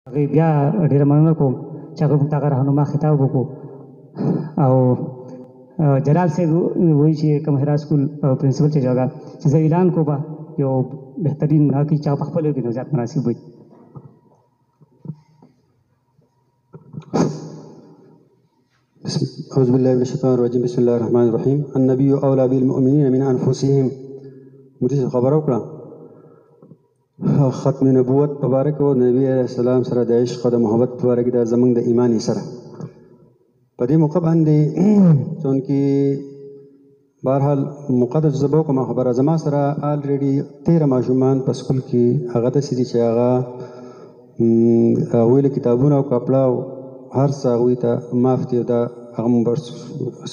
هغې بیا ډېره مننه کوم چې هغه موږ ته هغه رهنما خطاب وکړو. او جلال صاحب وایي چې کوم هرا سکول پرنسپل چې جوګه چې زه اعلان کوم یو بهترین هغه چې هغه په خپله وکړي نو زیات مناسب وي. أعوذ بالله من الشيطان الرجيم بسم الله الرحمن الرحيم النبي أولى بالمؤمنين من أنفسهم. مدیر خبره وکړه ختم نبوت په باره کې او نبي علیه السلام سره د عشق او د محبت په باره کې دا زموږ د ایمان سره په دې موقع باندې چونکې بهرحال مقدس زه به وکړم خبره زما سره الریډي 13 ماشومان په سکول کې هغه داسې دي چې هغه هغوی له کتابونه او کپړه او هر څه هغوی ته معاف دي او دا هغه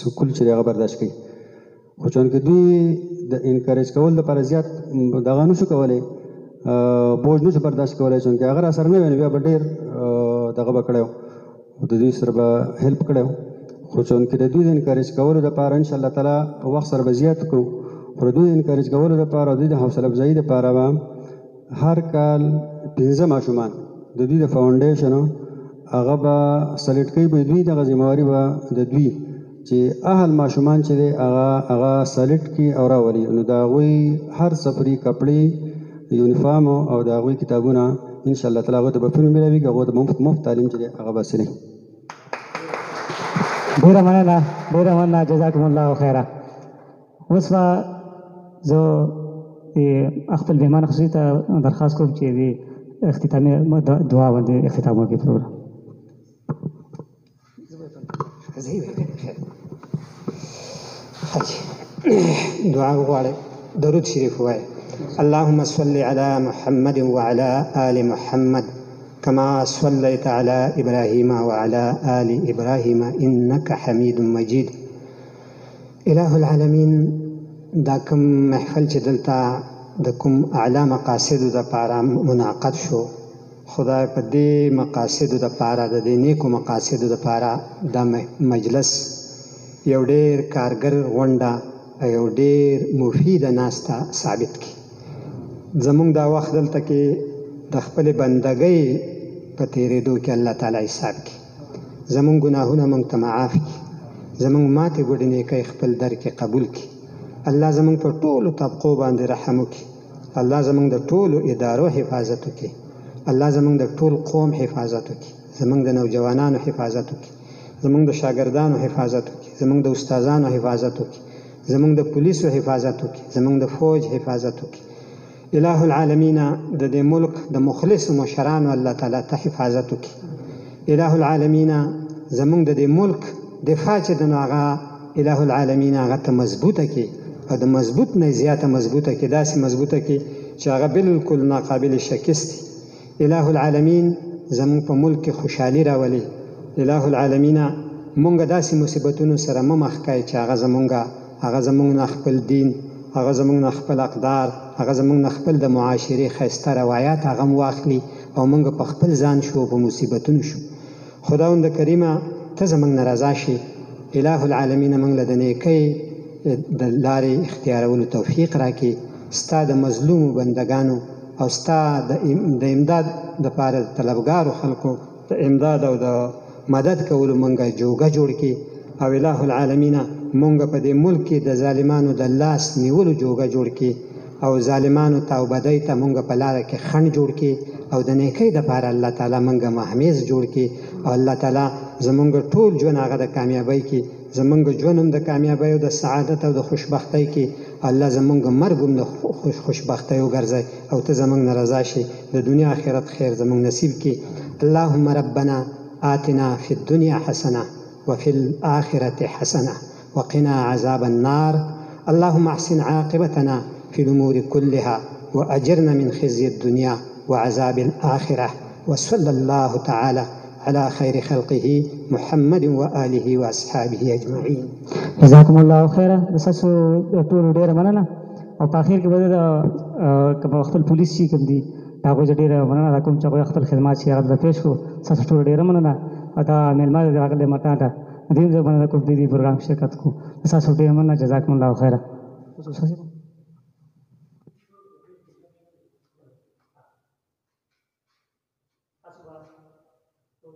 سکول چې هغه برداشت کوي خو چونکې دوی د انکریج کول لپاره زیات دغه نشو کولی بوج نشو برداشت کولی چونکې هغه را سره نه وي نو بیا به ډېر دغه به کړی د دوی سره به هیلپ کړی خو چونکې د دوی د انکریج کولو دپاره انشاءالله تعالی وخت سره به زیات کړو خو د دوی د انکریج کولو دپاره او دوی د حوصله افزایي دپاره به هر کال 15 ماشومان د دوی د فاونډیشن هغه به سلیکټ کوي به دوی دغه ذمهواري به د دوی چې اهل ماشومان چې دی هغه سلیکټ کړي او راولي نو د هغوی هر سفري کپړې یونیفارم او د هغوی کتابونه انشاءالله تعالی هغو ته به فری میلاویږي هغو ته مفت تعلیم چې دی هغه به حاصلوي. ډېره مننه جزاکم الله خیره. اوس به زه خپل مهمان خصوصي ته درخواست کوم چې د اختتامي دعا باندې اختتام وکړي پروګرام. دعا وغواړئ درود شریف ووایئ. اللهم صل على محمد وعلى آل محمد كما صليت على إبراهيم وعلى آل إبراهيم إنك حميد مجيد. إله العالمين دا کوم محفل چې دلته د کوم اعلی مقاصدو دپاره منعقد شو خدای په دې مقاصدو دپاره د دې نیکو مقاصدو دپاره دا مجلس یو ډېر کارګر غونډه یو ډېر مفیده ناسته ثابت کړي. زموږ دا وخت دلته کې د خپلې بندګۍ په تېرېدو کې الله تعالی حساب کړي زموږ ګناهونه موږ ته معاف کړي زموږ ماتې ګوډې نیکۍ خپل در کې قبول کړي. الله زموږ په ټولو طبقو باندې رحم وکړي. الله زموږ د ټولو ادارو حفاظت وکړي. الله زموږ د ټول قوم حفاظت وکړي. زموږ د نوجوانانو حفاظت وکړي. زموږ د شاګردانو حفاظت وکړي. زموږ د استادانو حفاظت وکړي. زموږ د پولیسو حفاظت وکړي. زموږ د فوج حفاظت وکړي. اله العالمین د دې ملک د مخلص مشرانو الله تعالی ته حفاظت وکړي. اله العالمین زموږ د دې ملک دفاع چې د هغه اله العالمین هغه ته مضبوطه کړي او د مضبوط نه زیاته مضبوطه کړي داسې مضبوطه کړي چې هغه بالکل ناقابل شکست. اله العالمین زموږ په ملک کې خوشحالي راولي. اله العالمین مونږ داسې مصیبتونو سره مه مخ کړئ چې هغه زموږ نه خپل دین هغه زموږ نه خپل اقدار هغه زموږ نه خپل د معاشرې ښایسته روایات هغه م واخلي او مونږ په خپل ځان شو په مصیبتونو شو. خداوند کریمه ته زموږ نه رضا شي. اله العالمین مونږ له د نیکۍ د لارې اختیارولو توفیق راکړي. ستا د مظلومو بندګانو او ستا د امداد دپاره د طلبګارو خلکو د امداد او د مدد کولو مونږه جوګه جوړ کړي او اله العالمین مونږ په دې ملک کې د ظالمانو د لاس نیولو جوګه جوړ کړي او ظالمانو ته او بدۍ ته مونږ په لاره کې خنډ جوړ کړي او د نیکۍ دپاره الله تعالی مونږ محمیز جوړ کړي او الله تعالی زمونږ ټول ژوند هغه د کامیابۍ کې زمونږ ژوند هم د کامیابۍ او د سعادت او د خوشبختۍ کې الله زمونږ مرګ هم د خوشبختۍ وګرځي او ته زمونږ نه رضا شي د دنیا آخرت خیر زمونږ نصیب کړي. اللهم ربنا آتنا فی الدنیا حسنه وفي الآخرة حسنة وقنا عذاب النار. اللهم احسن عاقبتنا في الأمور كلها وأجرنا من خزي الدنيا وعذاب الآخرة. وصلى الله تعالى على خير خلقه محمد وآله وأصحابه أجمعين. جزاكم الله خيرا. تاسو ټول ډېره مننه او په اخر کې به کوم خپل پولیس چې کوم دي هغه ډېره مننه دا کوم چې هغه خپل خدمات چې هغه پیښ کړو. تاسو ټول ډېره مننه دا مېلمه دې راغلی ماته ته دې زه باندې کوم دې پروګرام شرکت کو. تاسو ډېره مننه جزاکم الله خیره. तो